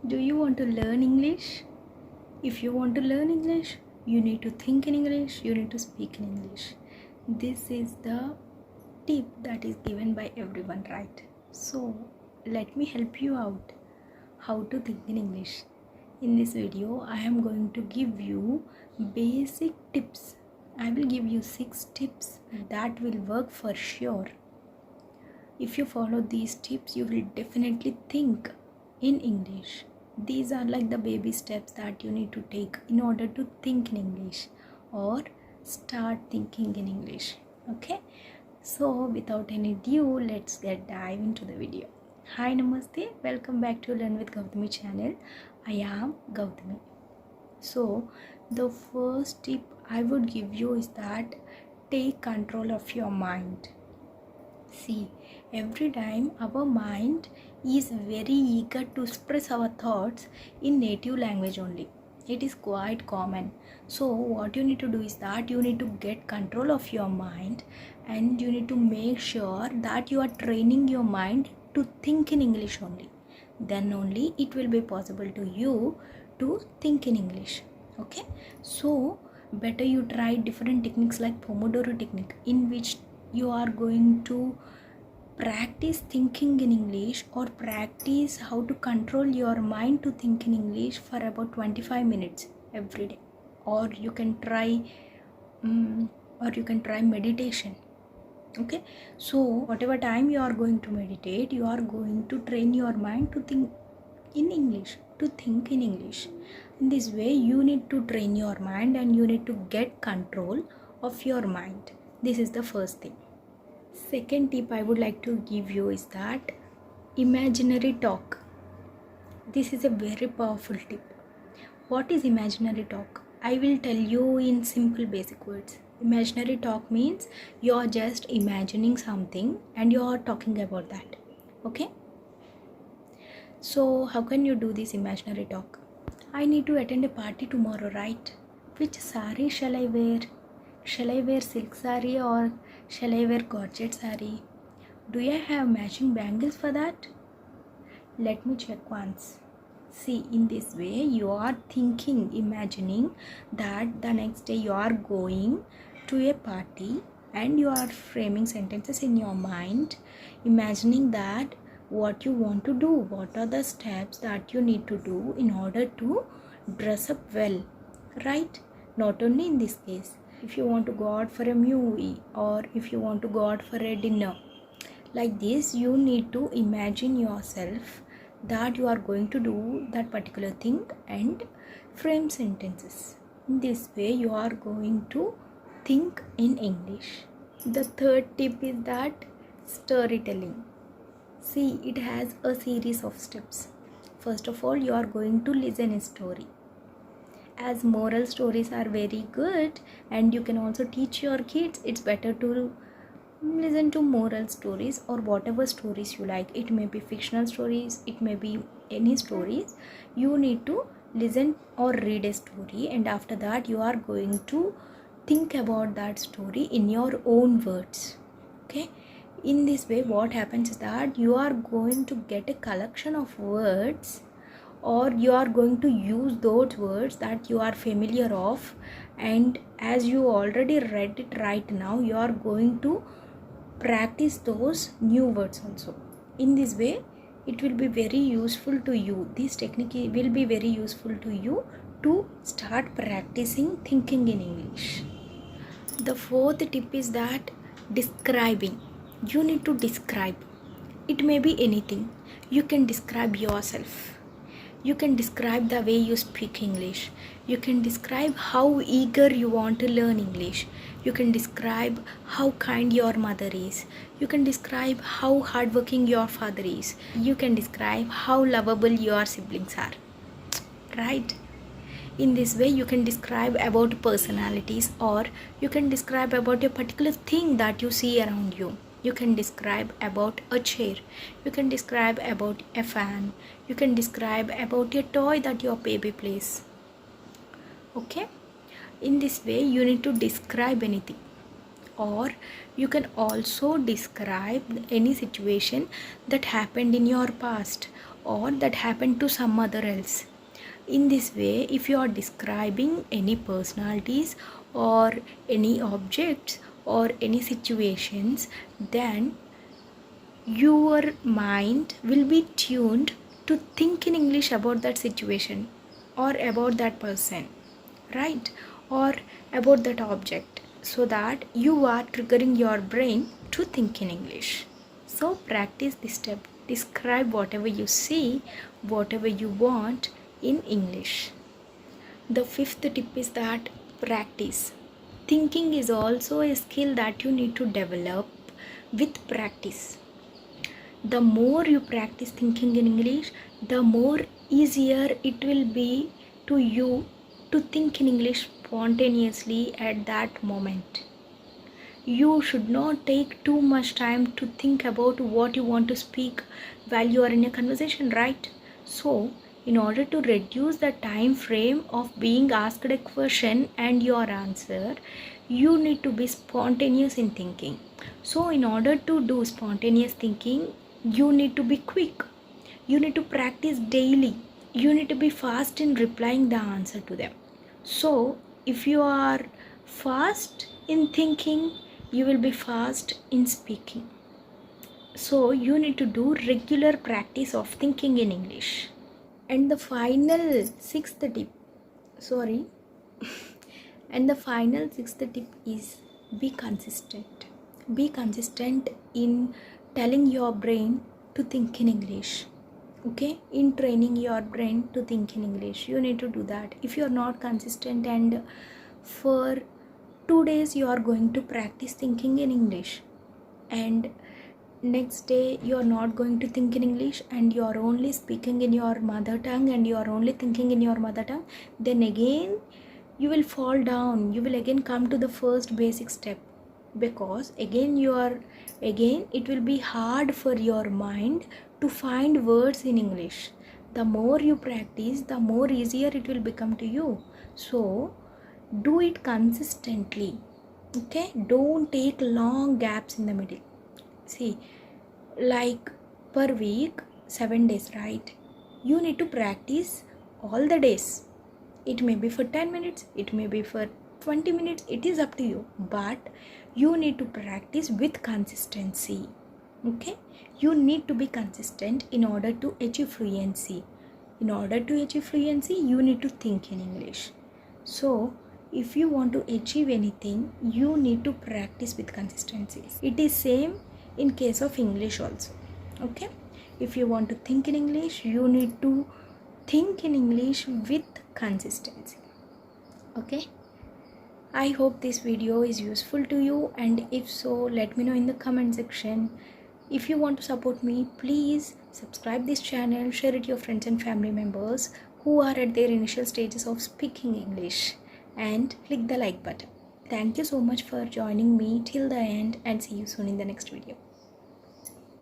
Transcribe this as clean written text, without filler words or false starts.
Do you want to learn English? If you want to learn English, you need to think in English, you need to speak in English. This is the tip that is given by everyone, right? So, let me help you out how to think in English. In this video, I am going to give you basic tips. I will give you 6 tips that will work for sure. If you follow these tips, you will definitely think in English. These are like the baby steps that you need to take in order to think in English or start thinking in English. Okay, so without any ado, let's get dive into the video. Hi, namaste, welcome back to Learn with Gowthami channel. I am Gowthami. So the first tip I would give you is that take control of your mind. See, every time our mind is very eager to express our thoughts in native language only. It is quite common. So what you need to do is that you need to get control of your mind and you need to make sure that you are training your mind to think in English only. Then only it will be possible to you to think in English. Okay, so better you try different techniques like Pomodoro technique, in which you are going to practice thinking in English or practice how to control your mind to think in English for about 25 minutes every day. Or you can try meditation. Okay, so whatever time you are going to meditate, you are going to train your mind to think in English, to think in English. In this way, you need to train your mind and you need to get control of your mind. This is the first thing. Second tip I would like to give you is that imaginary talk. This is a very powerful tip. What is imaginary talk? I will tell you in simple basic words. Imaginary talk means you are just imagining something and you are talking about that. Okay? So how can you do this imaginary talk? I need to attend a party tomorrow, right? Which sari shall I wear? Shall I wear silk sari or shall I wear gorgeous sari? Do I have matching bangles for that? Let me check once. See, in this way you are thinking, imagining that the next day you are going to a party and you are framing sentences in your mind, imagining that what you want to do, what are the steps that you need to do in order to dress up well, right? Not only in this case, if you want to go out for a movie or if you want to go out for a dinner, like this you need to imagine yourself that you are going to do that particular thing and frame sentences. In this way you are going to think in English. The third tip is that storytelling. See, it has a series of steps. First of all, you are going to listen a story. As moral stories are very good and you can also teach your kids, it's better to listen to moral stories or whatever stories you like. It may be fictional stories, it may be any stories. You need to listen or read a story and after that you are going to think about that story in your own words. Okay, in this way what happens is that you are going to get a collection of words or you are going to use those words that you are familiar of, and as you already read it right now, you are going to practice those new words also. In this way it will be very useful to you. This technique will be very useful to you to start practicing thinking in English. The fourth tip is that describing. You need to describe. It may be anything. You can describe yourself. You can describe the way you speak English. You can describe how eager you want to learn English. You can describe how kind your mother is. You can describe how hardworking your father is. You can describe how lovable your siblings are. Right? In this way you can describe about personalities or you can describe about a particular thing that you see around you. You can describe about a chair. You can describe about a fan. You can describe about a toy that your baby plays. Okay? In this way you need to describe anything. Or you can also describe any situation that happened in your past or that happened to some other else. In this way, if you are describing any personalities or any objects or any situations, then your mind will be tuned to think in English about that situation or about that person, right? Or about that object, so that you are triggering your brain to think in English. So practice this step. Describe whatever you see, whatever you want in English. The fifth tip is that practice. Thinking is also a skill that you need to develop with practice. The more you practice thinking in English, the more easier it will be to you to think in English spontaneously at that moment. You should not take too much time to think about what you want to speak while you are in a conversation, right? So, in order to reduce the time frame of being asked a question and your answer, you need to be spontaneous in thinking. So, in order to do spontaneous thinking, you need to be quick. You need to practice daily. You need to be fast in replying the answer to them. So, if you are fast in thinking, you will be fast in speaking. So, you need to do regular practice of thinking in English. And the final sixth tip, and the final sixth tip is be consistent. Be consistent in telling your brain to think in English. Okay, in training your brain to think in English, you need to do that. If you are not consistent and for 2 days you are going to practice thinking in English, and next day you are not going to think in English and you are only speaking in your mother tongue and you are only thinking in your mother tongue, then again you will fall down. You will again come to the first basic step, because again it will be hard for your mind to find words in English. The more you practice, the more easier it will become to you. So do it consistently. Okay, don't take long gaps in the middle. See, like per week 7 days, right? You need to practice all the days. It may be for 10 minutes, it may be for 20 minutes, it is up to you, but you need to practice with consistency. Okay, you need to be consistent in order to achieve fluency. In order to achieve fluency, you need to think in English. So if you want to achieve anything, you need to practice with consistency. It is same in case of English also. Okay, if you want to think in English, you need to think in English with consistency. Okay, I hope this video is useful to you, and if so, let me know in the comment section. If you want to support me, please subscribe this channel, share it to your friends and family members who are at their initial stages of speaking English, and click the like button. Thank you so much for joining me till the end, and see you soon in the next video.